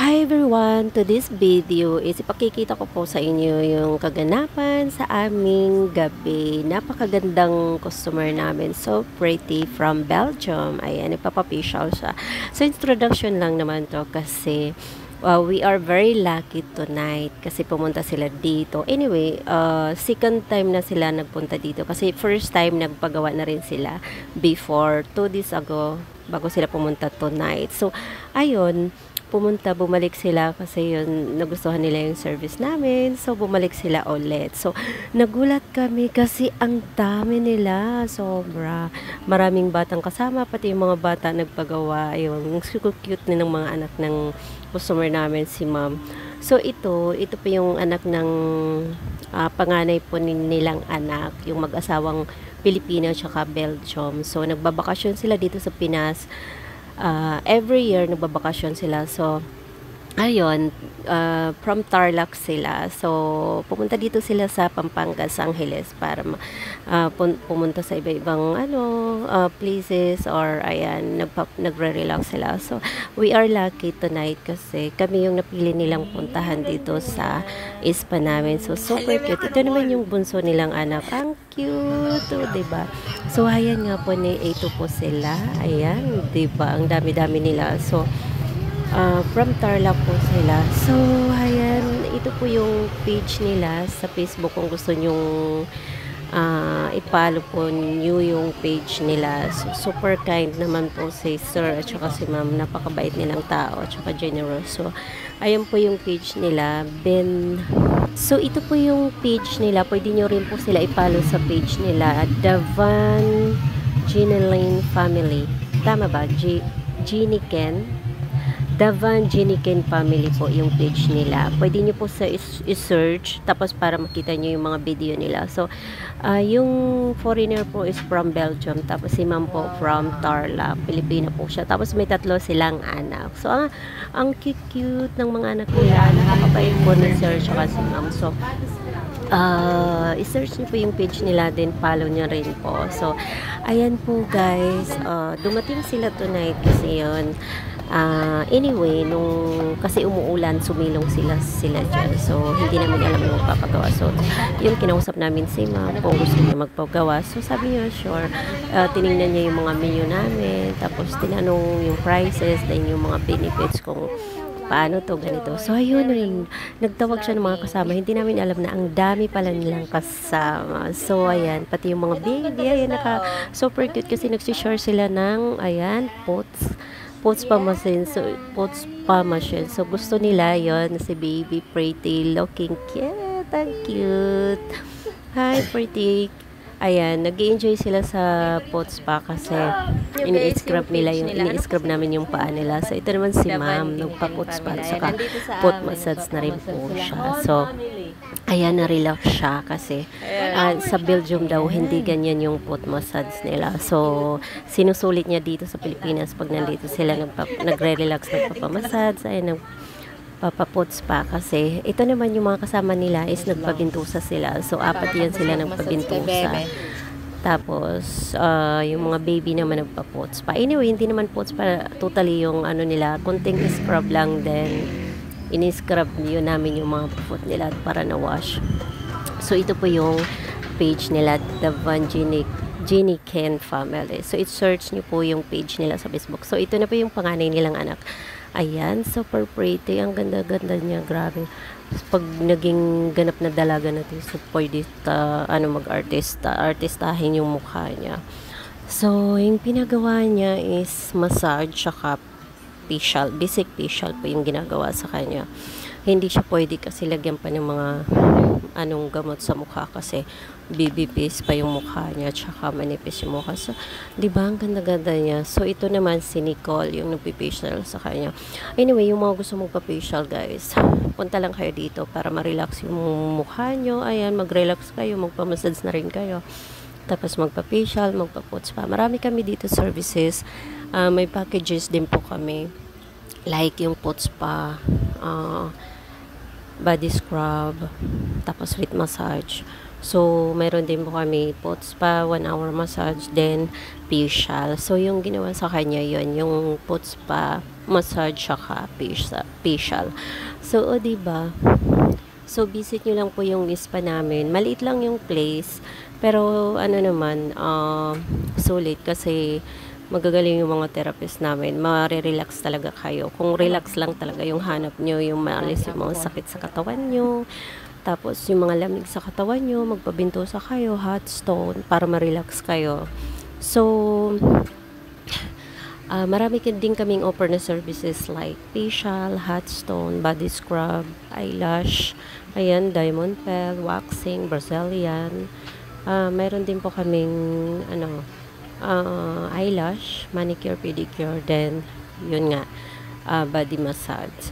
Hi everyone! To this video is ipakikita ko po sa inyo yung kaganapan sa aming gabi. Napakagandang customer namin. So pretty, from Belgium. Ayan, nagpapafacial siya. So introduction lang naman to kasi we are very lucky tonight kasi pumunta sila dito. Anyway, second time na sila nagpunta dito kasi first time nagpagawa na rin sila before 2 days ago bago sila pumunta tonight. So ayun, bumalik sila kasi yun, nagustuhan nila yung service namin. So, bumalik sila ulit. So, nagulat kami kasi ang dami nila. Sobra. Maraming batang kasama, pati yung mga bata nagpagawa. Yung super cute nilang mga anak ng customer namin, si ma'am. So, ito po yung anak ng panganay po nilang anak, yung mag-asawang Pilipino tsaka Belgium. So, nagbabakasyon sila dito sa Pinas. Every year nagbabakasyon sila. So ayun, from Tarlac sila. So pumunta dito sila sa Pampanga, sa Angeles para pumunta sa iba-ibang places, or ayan, nagre-relax sila. So we are lucky tonight kasi kami yung napili nilang puntahan dito sa ispa namin. So super cute. Ito naman yung bunso nilang anak. Ang cute, diba? So ayan nga po, ni ito po sila. Ayan, diba? Ang dami-dami nila. So from Tarlac po sila. So ayan, ito po yung page nila sa Facebook kung gusto nyong i-follow po nyo yung page nila. So, super kind naman po si sir at saka si ma'am. Napakabait nilang tao at saka generous. So ayan po yung page nila. So ito po yung page nila. Pwede nyo rin po sila i-follow sa page nila. The Van Ginelane Family. Tama ba? Giniken? Davan Giniken Family po yung page nila. Pwede nyo po sa i-search tapos para makita nyo yung mga video nila. So, yung foreigner po is from Belgium. Tapos si ma'am po from Tarlac. Pilipina po siya. Tapos may 3 silang anak. So, ang cute ng mga anak nila. Nakakabait po ni sir tsaka si ma'am. So, i-search niyo po yung page nila, then follow niyo rin po. So, ayan po guys. Dumating sila tonight kasi yun. Anyway, kasi umuulan, sumilong sila dyan. So, hindi namin alam yung magpapagawa. So, yun, kinausap namin si ma'am kung gusto niya magpagawa. So, sabi niya, sure. Tinignan niya yung mga menu namin. Tapos, tinanong yung prices, then yung mga benefits kung paano to, ganito. So, ayun, nagtawag siya ng mga kasama. Hindi namin alam na ang dami pala nilang kasama. So, ayan, pati yung mga baby, ayan, super cute kasi nagsishare sila ng, ayan, pots pa machine. So, pots pa machine. So, gusto nila yon si baby, pretty, looking cute. Ang cute. Hi, pretty. Ayan, nag-enjoy sila sa pots pa kasi ini-scrub namin yung paa nila. So, ito naman si ma'am, nagpa-pots pa. Saka, pot massage na rin po siya. So, ayan, na-relax siya kasi sa Belgium daw, hindi ganyan yung pot massage nila. So, sinusulit niya dito sa Pilipinas pag nandito sila, nagre-relax, nagpapamassage, ayan, papapots pa kasi ito naman yung mga kasama nila is nagpabintusa sila. So, 4 yan sila nagpabintusa. Tapos, yung mga baby naman nagpa-pots pa. Anyway, hindi naman pots pa totally yung nila. Kunting scrub lang, then ini-scrub yun namin yung mga pot nila para na-wash. So, ito po yung page nila, The Van Giniken Family. So, i-search nyo po yung page nila sa Facebook. So, ito na po yung panganay nilang anak. Ayan, super pretty. Ang ganda-ganda niya. Grabe. Pag naging ganap na dalaga natin, so pwede artistahin yung mukha niya. So, yung pinagawa niya is massage saka facial. Basic facial po yung ginagawa sa kanya. Hindi siya pwede kasi lagyan pa ng mga gamot sa mukha kasi bibipis pa yung mukha niya tsaka manipis yung mukha. So, diba, ang ganda-ganda niya. So, ito naman si Nicole, yung nagpifacial sa kanya. Anyway, yung mga gusto magpa-facial, guys, punta lang kayo dito para ma-relax yung mukha nyo. Ayan, mag-relax kayo, magpa-massage na rin kayo. Tapos magpa-facial, magpa-pots pa. Marami kami dito services. May packages din po kami. Like yung pots pa, body scrub, tapos heat massage. So, meron din po kami foot spa, 1 hour massage, then facial. So, yung ginawa sa kanya yun, yung foot spa, massage, saka facial. So, o diba? So, visit nyo lang po yung spa namin. Maliit lang yung place, pero ano naman, sulit kasi magagaling yung mga therapist namin. Marirelax talaga kayo. Kung relax lang talaga yung hanap nyo, yung maalis yung mga sakit sa katawan nyo, tapos yung mga lamig sa katawan nyo, magpabintusa kayo, hot stone, para ma-relax kayo. So, marami din kaming offer na services like facial, hot stone, body scrub, eyelash, ayan, diamond pel, waxing, Brazilian. Mayroon din po kaming eyelash, manicure, pedicure, then yun nga, body massage.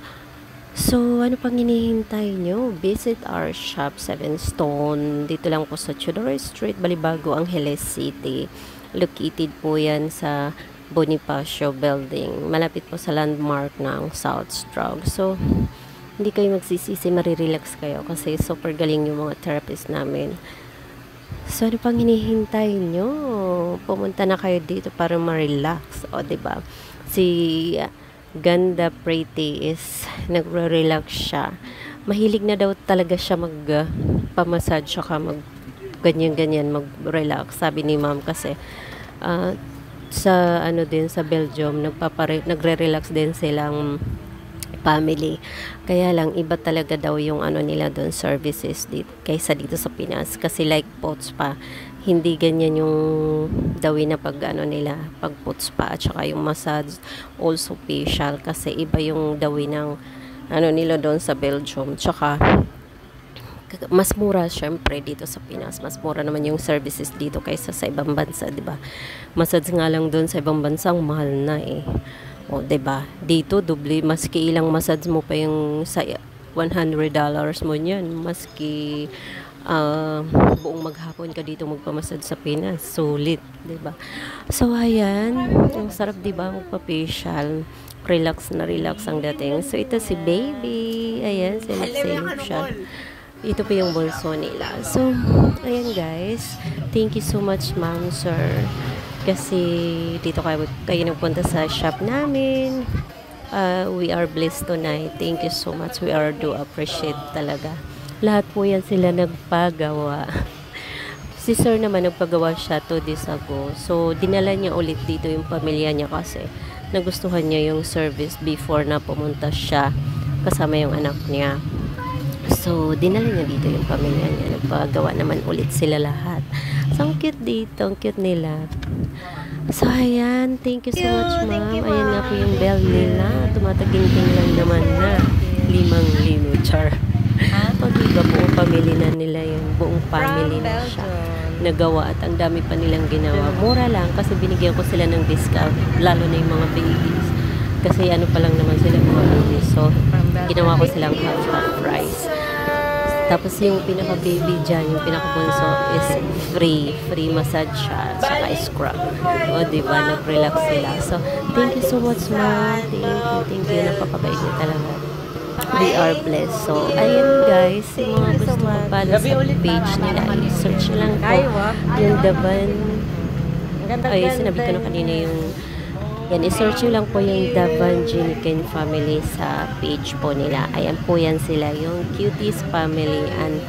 So, ano pang hinihintay nyo? Visit our shop, 7 Stone. Dito lang po sa Tudor Street, Balibago, Angeles City. Located po yan sa Bonifacio Building. Malapit po sa landmark ng South Stroke. So, hindi kayo magsisisi, marirelax kayo kasi super galing yung mga therapist namin. So, ano pang hinihintay nyo? Pumunta na kayo dito para ma-relax. O, diba? Si Ganda Pretty is nagre-relax siya. Mahilig na daw talaga siya mag-pamassage saka ganyan-ganyan, mag-relax. Sabi ni ma'am kasi sa sa Belgium, nagre-relax din silang family. Kaya lang iba talaga daw yung nila doon services kaysa dito sa Pinas kasi like pots pa hindi ganyan yung dawi na pag nila pag pots pa at saka yung massage also facial kasi iba yung dawi ng nila doon sa Belgium tsaka mas mura syempre dito sa Pinas mas mura naman yung services dito kaysa sa ibang bansa, di ba? Massage nga lang doon sa ibang bansa mahal na eh. O, diba? Dito, doble, maski ilang massage mo pa yung sa $100 mo niyan. Maski buong maghapon ka dito magpamassage sa Pinas. Sulit, diba? So, ayan. Ang sarap, diba? Magpa-facial. Relax na relax ang dating. So, ito si baby. Ayan, silip-silip siya. Ito pa yung bolso nila. So, ayan guys. Thank you so much, ma'am, sir. Kasi dito kayo nagpunta sa shop namin. We are blessed tonight. Thank you so much. We do appreciate talaga. Lahat po yan sila nagpagawa. Si sir naman nagpagawa siya 2 days ago. So, dinala niya ulit dito yung pamilya niya kasi nagustuhan niya yung service before na pumunta siya kasama yung anak niya. So, dinala niya dito yung pamilya niya. Nagpagawa naman ulit sila lahat. So, ang cute dito. Ang cute nila. So, ayan. Thank you so much, ma'am. Ayan nga po yung bell nila. Tumataginting lang naman na. 5,000. Char. O, diba? Buong family na nila yun. Buong family na siya. Nagawa at ang dami pa nilang ginawa. Mura lang kasi binigyan ko sila ng discount. Lalo na yung mga babies. Kasi pa lang naman sila mga babies. So, ginawa ko silang half price. Tapos yung pinaka-baby dyan, yung pinaka-bunso is free massage siya, saka scrub. O, diba? Nag-relax sila. So, thank you so much, ma'am. Thank you. Napakabait niyo talaga. We are blessed. So, ayun guys, yung mga gusto magpala sa page nila, i-search lang po yung Davan. Ay, sinabi ko na kanina yung yan, i-search nyo lang po yung Davan Jiniken family sa page po nila. Ayan po yan sila, yung Cuties family and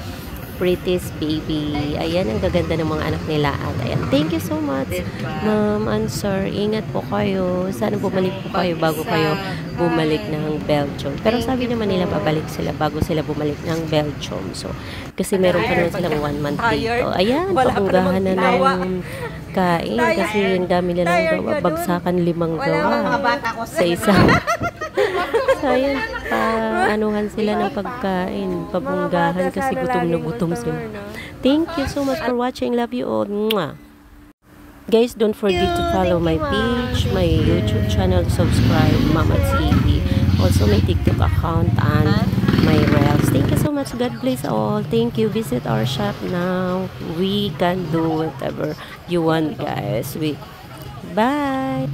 Prettiest baby. Ayan, ang gaganda ng mga anak nila. At ayan, thank you so much, ma'am and sir. Ingat po kayo. Sana bumalik po kayo bago kayo bumalik ng Belgium. Pero sabi naman nila, babalik sila bago sila bumalik ng Belgium. So, kasi meron pa naman silang 1 month dito. Ayan, pabunggahan na ng kain kasi yung dami nilang gawa. Bagsakan 5 gawa sa isang. So, ayan, anuhan sila ng pagkain, pabunggahan kasi gutom na gutom sila. Thank you so much for watching. Love you all. Mwah. Guys, don't forget to follow my page, my YouTube channel, subscribe, Mama TV. Also, my TikTok account and my Reels. Thank you so much. God bless all. Thank you. Visit our shop now. We can do whatever you want, guys. Bye.